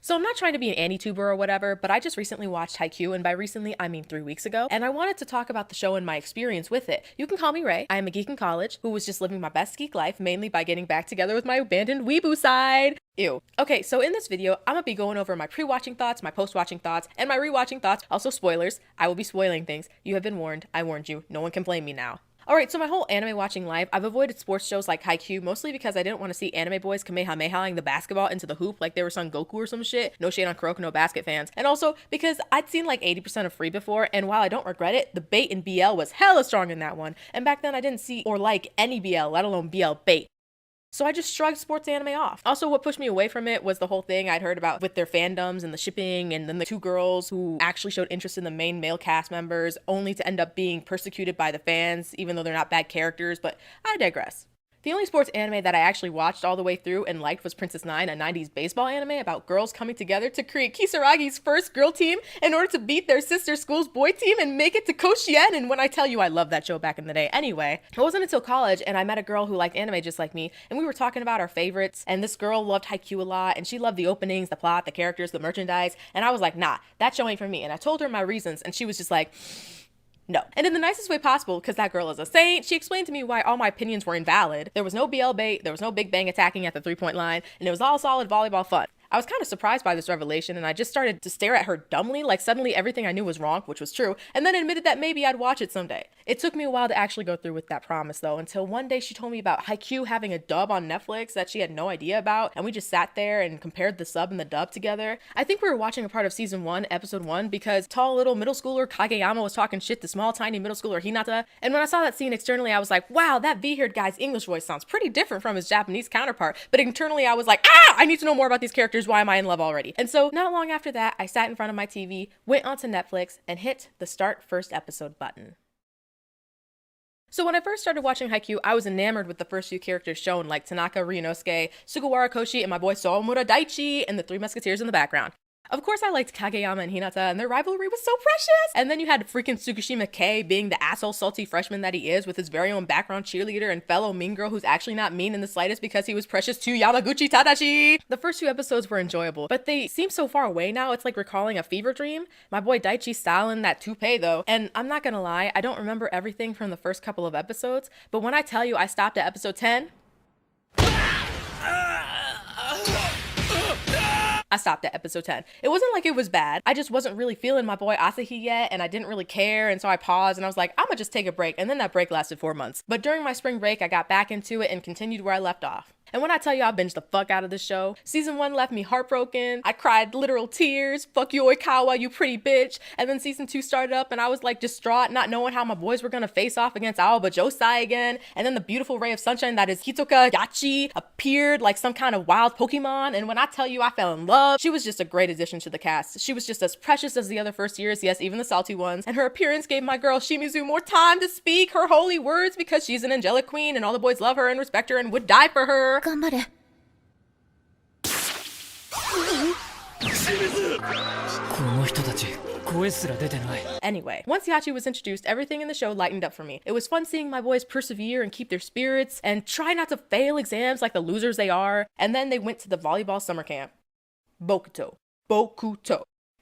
So I'm not trying to be an anti-tuber or whatever, but I just recently watched Haikyuu, and by recently, I mean 3 weeks ago, and I wanted to talk about the show and my experience with it. You can call me Ray. I am a geek in college who was just living my best geek life, mainly by getting back together with my abandoned weeboo side. Ew. Okay, so in this video, I'm gonna be going over my pre-watching thoughts, my post-watching thoughts, and my re-watching thoughts. Also spoilers. I will be spoiling things. You have been warned. I warned you. No one can blame me now. Alright, so my whole anime watching life, I've avoided sports shows like Haikyuu, mostly because I didn't want to see anime boys kamehamehaing the basketball into the hoop like they were Son Goku or some shit. No shade on Kuroko no Basket fans. And also because I'd seen like 80% of Free before, and while I don't regret it, the bait in BL was hella strong in that one. And back then I didn't see or like any BL, let alone BL bait. So I just shrugged sports anime off. Also, what pushed me away from it was the whole thing I'd heard about with their fandoms and the shipping, and then the two girls who actually showed interest in the main male cast members only to end up being persecuted by the fans, even though they're not bad characters, but I digress. The only sports anime that I actually watched all the way through and liked was Princess Nine, a 90s baseball anime about girls coming together to create Kisaragi's first girl team in order to beat their sister school's boy team and make it to Koshien. And when I tell you I loved that show back in the day. Anyway, it wasn't until college and I met a girl who liked anime just like me, and we were talking about our favorites, and this girl loved Haikyuu a lot, and she loved the openings, the plot, the characters, the merchandise, and I was like, nah, that show ain't for me. And I told her my reasons, and she was just like, no. And in the nicest way possible, because that girl is a saint, she explained to me why all my opinions were invalid. There was no BL bait, there was no Big Bang attacking at the 3-point line, and it was all solid volleyball fun. I was kind of surprised by this revelation, and I just started to stare at her dumbly, like suddenly everything I knew was wrong, which was true, and then admitted that maybe I'd watch it someday. It took me a while to actually go through with that promise though, until one day she told me about Haikyuu having a dub on Netflix that she had no idea about, and we just sat there and compared the sub and the dub together. I think we were watching a part of season 1, episode 1, because tall little middle schooler Kageyama was talking shit to small tiny middle schooler Hinata, and when I saw that scene externally, I was like, wow, that V-haired guy's English voice sounds pretty different from his Japanese counterpart, but internally I was like, I need to know more about these characters, why am I in love already? And so not long after that, I sat in front of my TV, went onto Netflix, and hit the start first episode button. So when I first started watching Haikyuu, I was enamored with the first few characters shown, like Tanaka Ryunosuke, Sugawara Koshi, and my boy Somura Daichi, and the Three Musketeers in the background. Of course I liked Kageyama and Hinata, and their rivalry was so precious! And then you had freaking Tsukishima K being the asshole salty freshman that he is, with his very own background cheerleader and fellow mean girl who's actually not mean in the slightest because he was precious to Yamaguchi Tadashi! The first few episodes were enjoyable, but they seem so far away now, it's like recalling a fever dream. My boy Daichi styling that toupee though, and I'm not gonna lie, I don't remember everything from the first couple of episodes, but when I tell you I stopped at episode 10, I stopped at episode 10. It wasn't like it was bad. I just wasn't really feeling my boy Asahi yet, and I didn't really care, and so I paused and I was like, I'ma just take a break, and then that break lasted 4 months. But during my spring break, I got back into it and continued where I left off. And when I tell you I binged the fuck out of this show, season 1 left me heartbroken. I cried literal tears. Fuck you, Oikawa, you pretty bitch. And then season 2 started up and I was like distraught, not knowing how my boys were gonna face off against Aoba Josai again. And then the beautiful ray of sunshine that is Hitoka Yachi appeared like some kind of wild Pokemon. And when I tell you I fell in love, she was just a great addition to the cast. She was just as precious as the other first years, yes, even the salty ones. And her appearance gave my girl Shimizu more time to speak her holy words because she's an angelic queen and all the boys love her and respect her and would die for her. 頑張れ Anyway, once Yachi was introduced, everything in the show lightened up for me. It was fun seeing my boys persevere and keep their spirits and try not to fail exams like the losers they are. And then they went to the volleyball summer camp. Bokuto.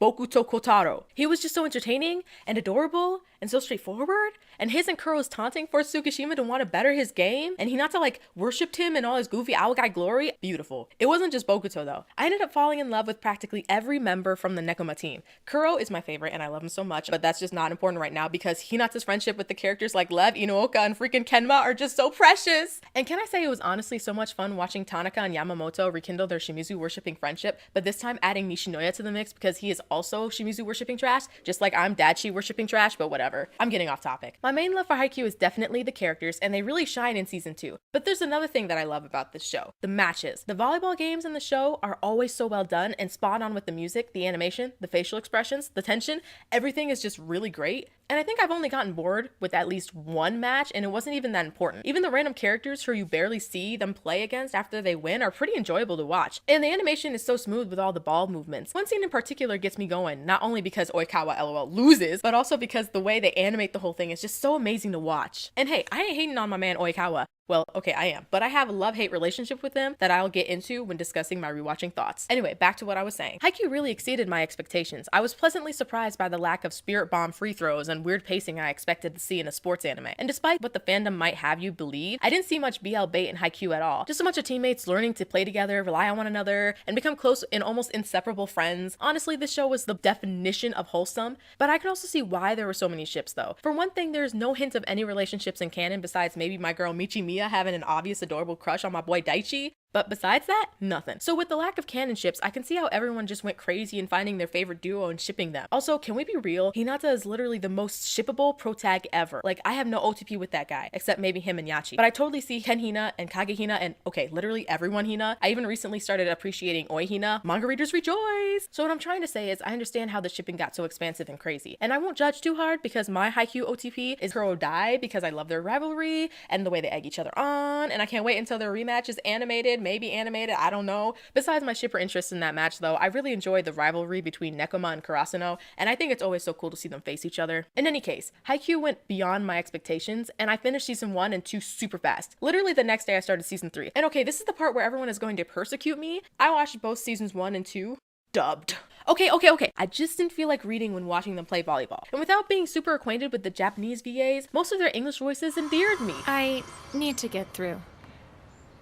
Kotaro. He was just so entertaining and adorable and so straightforward, and his and Kuro's taunting forced Tsukishima to want to better his game, and Hinata like worshipped him in all his goofy owl guy glory. Beautiful. It wasn't just Bokuto though. I ended up falling in love with practically every member from the Nekoma team. Kuro is my favorite and I love him so much, but that's just not important right now because Hinata's friendship with the characters like Lev, Inooka, and freaking Kenma are just so precious. And can I say it was honestly so much fun watching Tanaka and Yamamoto rekindle their Shimizu worshipping friendship, but this time adding Nishinoya to the mix because he is also Shimizu worshipping trash, just like I'm Dachi worshipping trash, but whatever. I'm getting off topic. My main love for Haikyuu is definitely the characters, and they really shine in season 2. But there's another thing that I love about this show: the matches. The volleyball games in the show are always so well done and spot on with the music, the animation, the facial expressions, the tension. Everything is just really great. And I think I've only gotten bored with at least one match, and it wasn't even that important. Even the random characters who you barely see them play against after they win are pretty enjoyable to watch. And the animation is so smooth with all the ball movements. One scene in particular gets me going, not only because Oikawa LOL loses, but also because the way they animate the whole thing is just so amazing to watch. And hey, I ain't hating on my man Oikawa. Well, okay, I am. But I have a love-hate relationship with them that I'll get into when discussing my rewatching thoughts. Anyway, back to what I was saying. Haikyuu really exceeded my expectations. I was pleasantly surprised by the lack of spirit bomb free throws and weird pacing I expected to see in a sports anime. And despite what the fandom might have you believe, I didn't see much BL bait in Haikyuu at all. Just a bunch of teammates learning to play together, rely on one another, and become close and almost inseparable friends. Honestly, this show was the definition of wholesome, but I can also see why there were so many ships though. For one thing, there's no hint of any relationships in canon besides maybe my girl Michi having an obvious adorable crush on my boy Daichi. But besides that, nothing. So with the lack of canon ships, I can see how everyone just went crazy in finding their favorite duo and shipping them. Also, can we be real? Hinata is literally the most shippable protag ever. Like, I have no OTP with that guy, except maybe him and Yachi. But I totally see Ken Hina and Kage Hina and, okay, literally everyone Hina. I even recently started appreciating Oi Hina. Manga readers rejoice! So what I'm trying to say is I understand how the shipping got so expansive and crazy. And I won't judge too hard because my Haikyuu OTP is Kuro Dai because I love their rivalry and the way they egg each other on. And I can't wait until their rematch is animated, maybe animated, I don't know. Besides my shipper interest in that match though, I really enjoyed the rivalry between Nekoma and Karasuno, and I think it's always so cool to see them face each other. In any case, Haikyuu went beyond my expectations, and I finished season 1 and 2 super fast. Literally the next day I started season 3. And okay, this is the part where everyone is going to persecute me. I watched both seasons 1 and 2 dubbed. Okay. I just didn't feel like reading when watching them play volleyball. And without being super acquainted with the Japanese VAs, most of their English voices endeared me. I need to get through.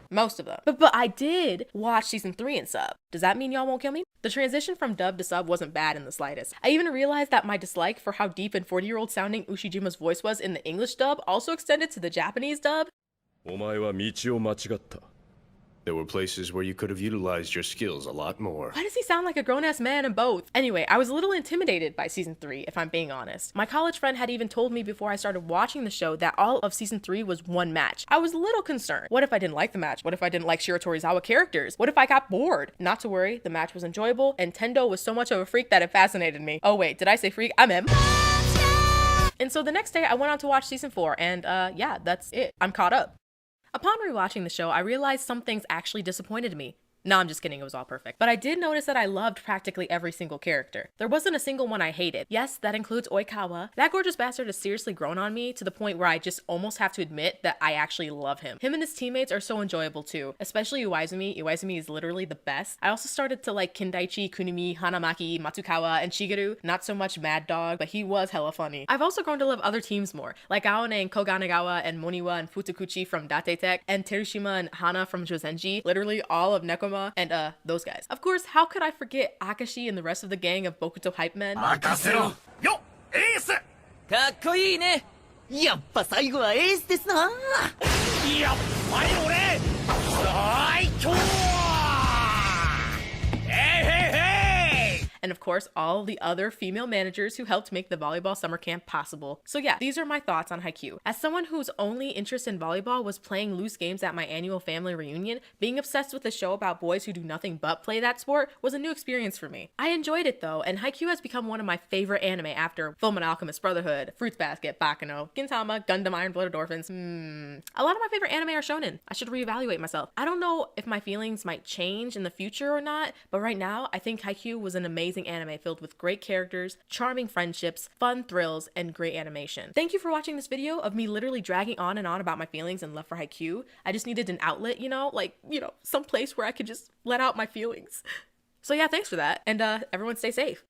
Most of them. But I did watch season 3 in sub. Does that mean y'all won't kill me? The transition from dub to sub wasn't bad in the slightest. I even realized that my dislike for how deep and 40-year-old sounding Ushijima's voice was in the English dub also extended to the Japanese dub. お前は道を間違った。 There were places where you could have utilized your skills a lot more. Why does he sound like a grown-ass man in both? Anyway, I was a little intimidated by season 3, if I'm being honest. My college friend had even told me before I started watching the show that all of season 3 was one match. I was a little concerned. What if I didn't like the match? What if I didn't like Shiratorizawa characters? What if I got bored? Not to worry, the match was enjoyable, and Tendo was so much of a freak that it fascinated me. Oh wait, did I say freak? I'm M. And so the next day I went on to watch season 4, and yeah, that's it. I'm caught up. Upon rewatching the show, I realized some things actually disappointed me. No, I'm just kidding, it was all perfect. But I did notice that I loved practically every single character. There wasn't a single one I hated. Yes, that includes Oikawa. That gorgeous bastard has seriously grown on me to the point where I just almost have to admit that I actually love him. Him and his teammates are so enjoyable too, especially Uwaizumi. Uwaizumi is literally the best. I also started to like Kindaichi, Kunimi, Hanamaki, Matsukawa, and Shigeru. Not so much Mad Dog, but he was hella funny. I've also grown to love other teams more, like Aone and Koganegawa and Moniwa and Futokuchi from Date Tech, and Terushima and Hana from Josenji. Literally all of Nekoma and those guys. Of course, how could I forget Akashi and the rest of the gang of Bokuto hype men? 任せろよエースかっこいいねやっぱ最後はエースですなやっぱり俺最強And of course, all the other female managers who helped make the volleyball summer camp possible. So yeah, these are my thoughts on Haikyuu. As someone whose only interest in volleyball was playing loose games at my annual family reunion, being obsessed with a show about boys who do nothing but play that sport was a new experience for me. I enjoyed it though, and Haikyuu has become one of my favorite anime after Fullmetal Alchemist Brotherhood, Fruits Basket, Baccano, Gintama, Gundam Iron Blooded Orphans. A lot of my favorite anime are shonen. I should reevaluate myself. I don't know if my feelings might change in the future or not, but right now, I think Haikyuu was an amazing anime filled with great characters, charming friendships, fun thrills, and great animation. Thank you for watching this video of me literally dragging on and on about my feelings and love for Haikyuu. I just needed an outlet, some place where I could just let out my feelings. So yeah, thanks for that, and everyone stay safe.